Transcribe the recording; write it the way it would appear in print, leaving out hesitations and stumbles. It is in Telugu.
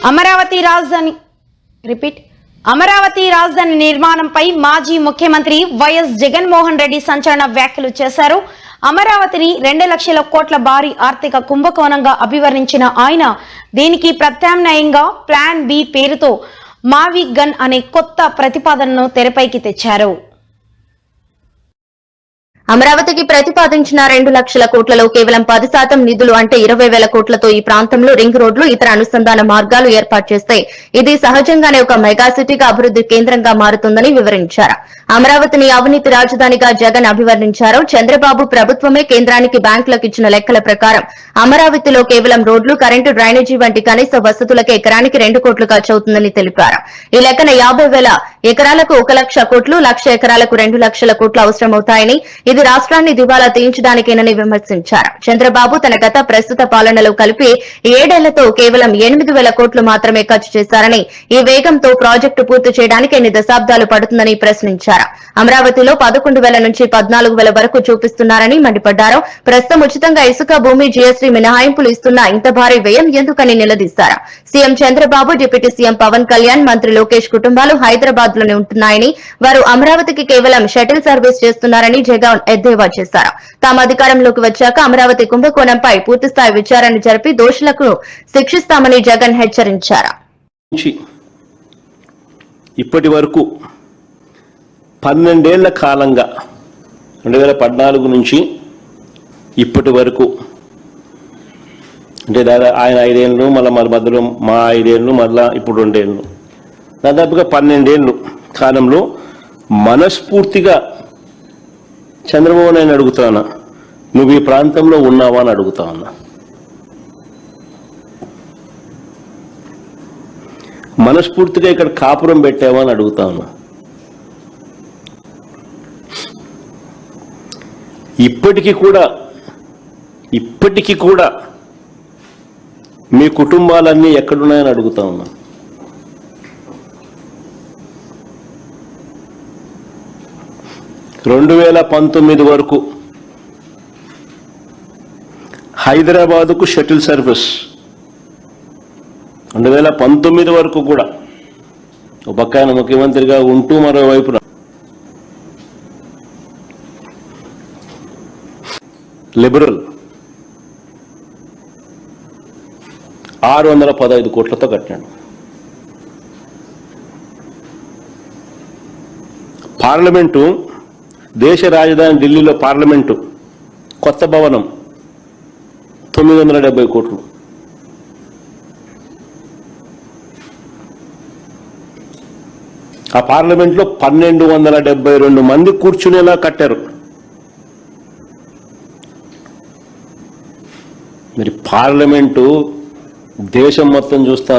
అమరావతి రాజధాని నిర్మాణంపై మాజీ ముఖ్యమంత్రి వైఎస్ జగన్మోహన్ రెడ్డి సంచలన వ్యాఖ్యలు చేశారు. అమరావతిని 2 లక్షల కోట్ల భారీ ఆర్థిక కుంభకోణంగా అభివర్ణించిన ఆయన దీనికి ప్రత్యామ్నాయంగా ప్లాన్ బి పేరుతో మావి గన్ అనే కొత్త ప్రతిపాదనను తెరపైకి తెచ్చారు. అమరావతికి ప్రతిపాదించిన 2 లక్షల కోట్లలో కేవలం 10% నిధులు అంటే 20,000 కోట్లతో ఈ ప్రాంతంలో రింగ్ రోడ్లు, ఇతర అనుసంధాన మార్గాలు ఏర్పాటు చేస్తే ఇది సహజంగానే ఒక మెగా సిటీగా అభివృద్ధి కేంద్రంగా మారుతుందని వివరించారు. అమరావతిని అవినీతి రాజధానిగా జగన్ అభివర్ణించారు. చంద్రబాబు ప్రభుత్వమే కేంద్రానికి బ్యాంకులకు ఇచ్చిన లెక్కల ప్రకారం అమరావతిలో కేవలం రోడ్లు, కరెంటు, డ్రైనేజీ వంటి కనీస వసతులకే ఎకరానికి 2 కోట్లు ఖర్చవుతుందని తెలిపారు. ఈ లెక్కన 50,000 ఎకరాలకు 1 లక్ష కోట్లు, 1,00,000 ఎకరాలకు 2 లక్షల కోట్లు అవసరమవుతాయని, ఇది రాష్ట్రాన్ని దివాలా తీయించడానికేనని విమర్శించారు. చంద్రబాబు తన గత ప్రస్తుత పాలనలో కలిపి 7 ఏళ్లతో కేవలం 8,000 కోట్లు మాత్రమే ఖర్చు చేశారని, ఈ వేగంతో ప్రాజెక్టు పూర్తి చేయడానికి ఎన్ని దశాబ్దాలు పడుతుందని ప్రశ్నించారు. అమరావతిలో 11,000 నుంచి 14,000 వరకు చూపిస్తున్నారని మండిపడ్డారు. ప్రస్తుతం ఉచితంగా ఇసుక, భూమి, జీఎస్టీ మినహాయింపులు ఇస్తున్నా ఇంత భారీ వ్యయం ఎందుకని నిలదీశారు. CM Chandrababu, deputy CM Pawan Kalyan, మంత్రి లోకేష్ కుటుంబాలు హైదరాబాద్ లోనే ఉంటున్నాయని, వారు అమరావతికి కేవలం షటిల్ సర్వీస్ చేస్తున్నారని జగన్ ఎద్దేవా చేశారు. తాము అధికారంలోకి వచ్చాక అమరావతి కుంభకోణంపై పూర్తిస్థాయి విచారణ జరిపి దోషులకు శిక్షిస్తామని జగన్ హెచ్చరించారు. ఇప్పటి వరకు 12 ఏళ్ల కాలంగా 2014 నుంచి ఇప్పటి వరకు అంటే ఆయన 5 ఏళ్ళు, మళ్ళీ మధ్యలో మా 5 ఏళ్ళు, మళ్ళీ ఇప్పుడు 2 ఏళ్ళు, దాదాపుగా 12 ఏళ్ళు కాలంలో మనస్ఫూర్తిగా చంద్రబాబు నాయుడు అడుగుతానా, నువ్వు ఈ ప్రాంతంలో ఉన్నావా అని అడుగుతా ఉన్నా. మనస్ఫూర్తిగా ఇక్కడ కాపురం పెట్టావా అని అడుగుతా ఉన్నా. ఇప్పటికీ కూడా మీ కుటుంబాలన్నీ ఎక్కడున్నాయని అడుగుతా ఉన్నా. రెండు 2019 వరకు హైదరాబాదుకు షటిల్ సర్వీస్, 2019 వరకు కూడా ఒక పక్కన ముఖ్యమంత్రిగా ఉంటూ మరోవైపున లిబరల్ 615 కోట్లతో కట్టాడు. పార్లమెంటు, దేశ రాజధాని ఢిల్లీలో పార్లమెంటు కొత్త భవనం 970 కోట్లు. ఆ పార్లమెంట్లో 1272 మంది కూర్చునేలా కట్టారు. మరి పార్లమెంటు దేశం మొత్తం చూస్తాను.